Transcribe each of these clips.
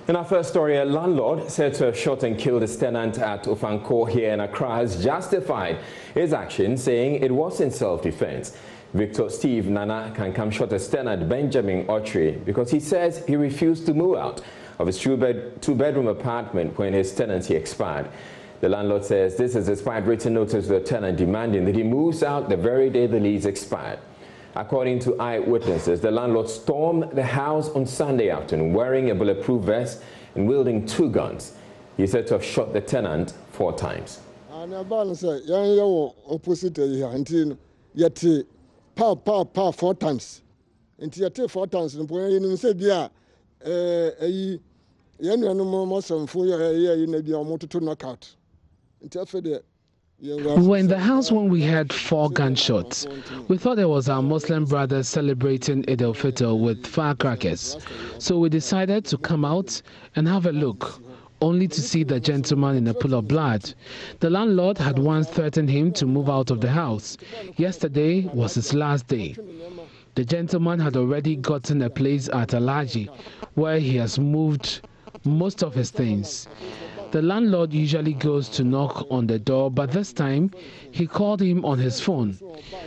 In our first story, a landlord said to have shot and killed his tenant at Ofankor here in Accra has justified his action, saying it was in self-defense. Victor Steve Nana Kankam shot his tenant Benjamin Ochre because he says he refused to move out of his two-bedroom apartment when his tenancy expired. The landlord says this is despite written notice to the tenant demanding that he moves out the very day the lease expired. According to eyewitnesses, the landlord stormed the house on Sunday afternoon wearing a bulletproof vest and wielding 2 guns. He said to have shot the tenant 4 times. Opposite yet 4 times. And yet 4 times. And said, yeah, knockout. We were in the house when we heard 4 gunshots. We thought it was our Muslim brothers celebrating Eid al-Fitr with firecrackers. So we decided to come out and have a look, only to see the gentleman in a pool of blood. The landlord had once threatened him to move out of the house. Yesterday was his last day. The gentleman had already gotten a place at Alaji, where he has moved most of his things. The landlord usually goes to knock on the door, but this time he called him on his phone.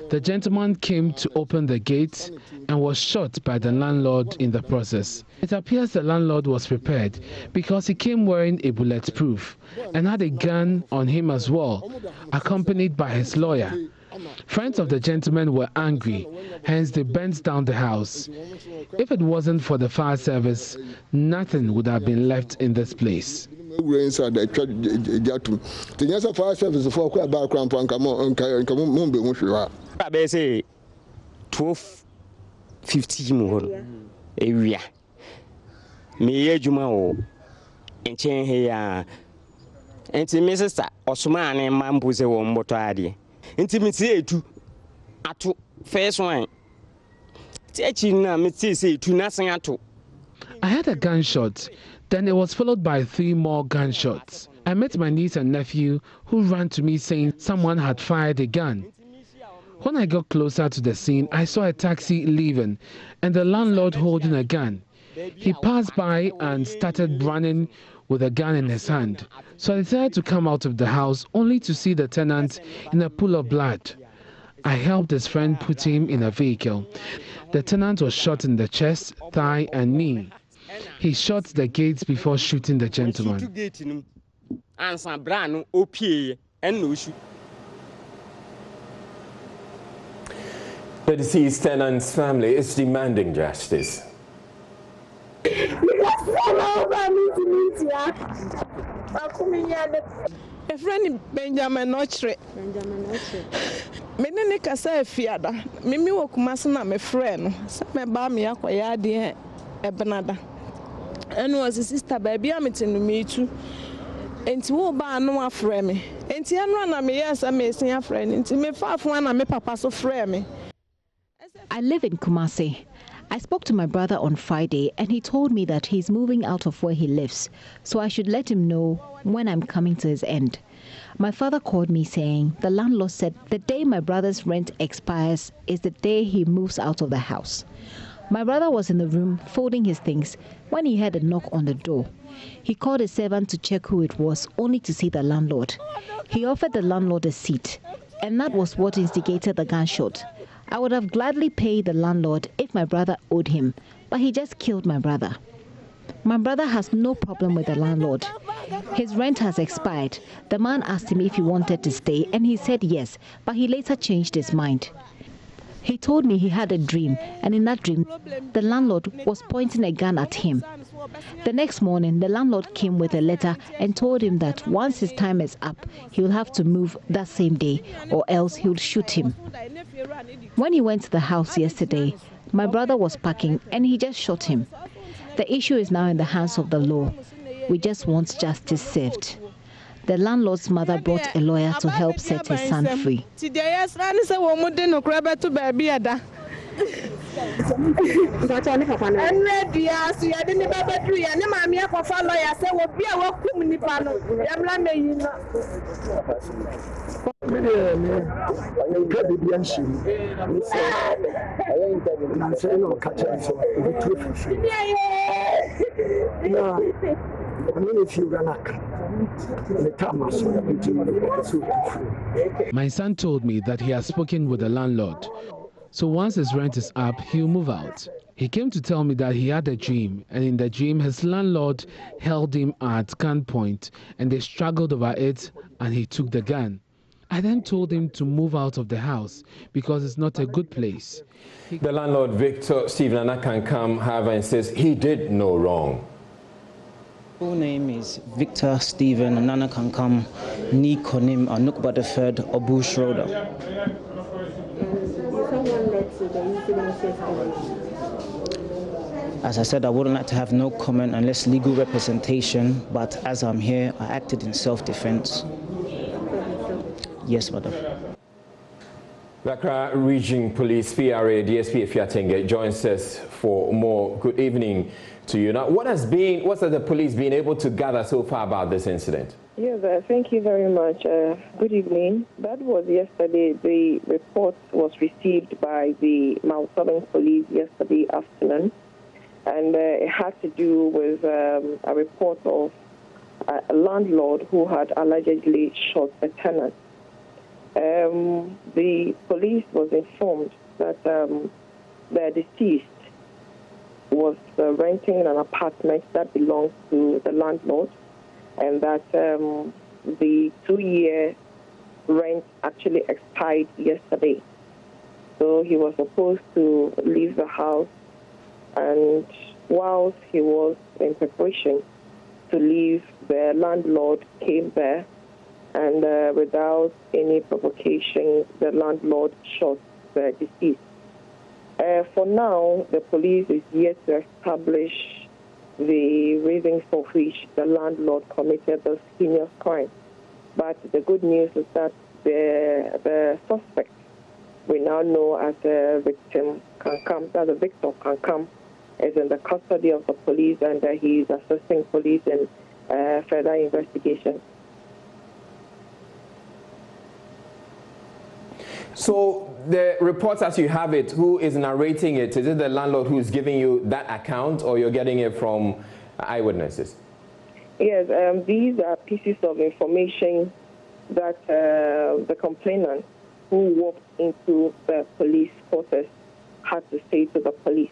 The gentleman came to open the gate and was shot by the landlord in the process. It appears the landlord was prepared because he came wearing a bulletproof and had a gun on him as well, accompanied by his lawyer. Friends of the gentleman were angry, hence they burnt down the house. If it wasn't for the fire service, nothing would have been left in this place. Inside the fire service for I say 12:50 more area. Me Juma o enchen here. Enti me sister Osuma and Mambuze wo moto ade. Enti me see etu ato first one. Techi na me see etu na san ato. I had a gunshot. Then it was followed by 3 more gunshots. I met my niece and nephew who ran to me saying someone had fired a gun. When I got closer to the scene, I saw a taxi leaving and the landlord holding a gun. He passed by and started running with a gun in his hand. So I decided to come out of the house only to see the tenant in a pool of blood. I helped his friend put him in a vehicle. The tenant was shot in the chest, thigh and knee. He shot the gates before shooting the gentleman. The deceased tenant's family is demanding justice. A friend Benjamin Ochre. Menene kasa fiada. Mimi wo kumase na me friend. Se me ba me akoya de ebenada. Enu was sister baby ametenu me too. Enti wo ba no afre me. Enti enu na me yes amesin afre ni. Enti me fafo na me papa so frɛ me. I live in Kumasi. I spoke to my brother on Friday and he told me that he's moving out of where he lives, so I should let him know when I'm coming to his end. My father called me saying the landlord said the day my brother's rent expires is the day he moves out of the house. My brother was in the room folding his things when he heard a knock on the door. He called a servant to check who it was, only to see the landlord. He offered the landlord a seat, and that was what instigated the gunshot. I would have gladly paid the landlord if my brother owed him, but he just killed my brother. My brother has no problem with the landlord. His rent has expired. The man asked him if he wanted to stay, and he said yes, but he later changed his mind. He told me he had a dream, and in that dream, the landlord was pointing a gun at him. The next morning, the landlord came with a letter and told him that once his time is up, he will have to move that same day, or else he would shoot him. When he went to the house yesterday, my brother was packing and he just shot him. The issue is now in the hands of the law. We just want justice served. The landlord's mother brought a lawyer to help set his son free. And ready, yes, you didn't ever do it. And mammy, I follow you. I said, well, be a walk in the panel. I'm not making My son told me that he has spoken with the landlord. So once his rent is up, he'll move out. He came to tell me that he had a dream, and in the dream his landlord held him at gunpoint and they struggled over it and he took the gun. I then told him to move out of the house because it's not a good place. The landlord, Victor Steve Nana Kankam, however, insists he did no wrong. Full name is Victor Stephen Nana Kankam Ni Konim Anukba III Obu Schroeder. As I said, I wouldn't like to have no comment unless legal representation, but as I'm here, I acted in self-defense. Yes, madam. The Accra Region Police PRA DSP Fiatenge joins us for more. Good evening to you. Now, what has the police been able to gather so far about this incident? Yes, thank you very much. Good evening. That was yesterday. The report was received by the Mount Southern Police yesterday afternoon, and it had to do with a report of a landlord who had allegedly shot a tenant. The police was informed that the deceased was renting an apartment that belongs to the landlord, and that the 2-year rent actually expired yesterday. So he was supposed to leave the house, and whilst he was in preparation to leave, the landlord came there, and without any provocation, the landlord shot the deceased. For now, the police is yet to establish the reasons for which the landlord committed this heinous crime. But the good news is that the suspect, we now know as the victim, the victim Kankam, is in the custody of the police, and he is assisting police in further investigation. So the reports as you have it, who is narrating it? Is it the landlord who is giving you that account, or you're getting it from eyewitnesses? Yes, these are pieces of information that the complainant who walked into the police quarters had to say to the police.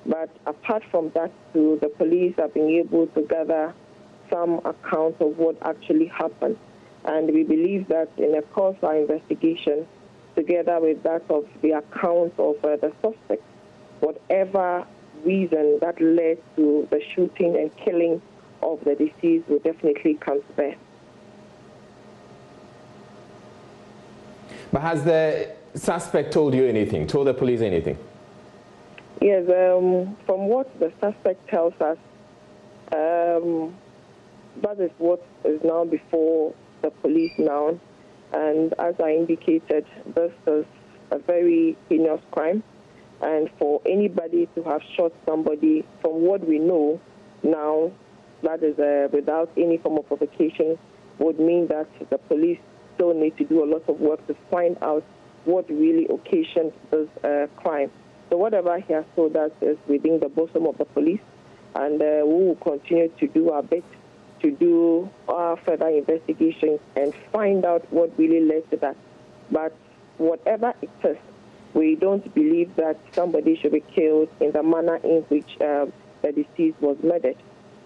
But apart from that, too, the police have been able to gather some accounts of what actually happened. And we believe that in the course of our investigation, together with that of the account of the suspect, whatever reason that led to the shooting and killing of the deceased will definitely come to bear. But has the suspect told you anything, told the police anything? Yes, from what the suspect tells us, that is what is now before the police now. And as I indicated, this is a very heinous crime. And for anybody to have shot somebody, from what we know now, that is without any form of provocation, would mean that the police still need to do a lot of work to find out what really occasioned this crime. So whatever he has told us is within the bosom of the police, and we will continue to do our bit to do our further investigations and find out what really led to that. But whatever it is, we don't believe that somebody should be killed in the manner in which the deceased was murdered.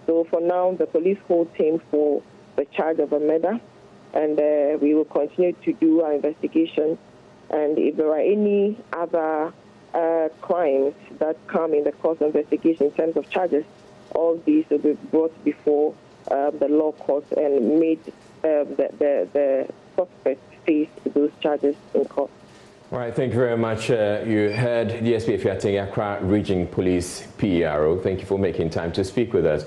So for now, the police hold him for the charge of a murder, and we will continue to do our investigation. And if there are any other crimes that come in the course of investigation in terms of charges, all these will be brought before the law court and made the suspect face those charges in court. All right, thank you very much. You heard DSP Fiatenge, Accra Region Police PRO. Thank you for making time to speak with us.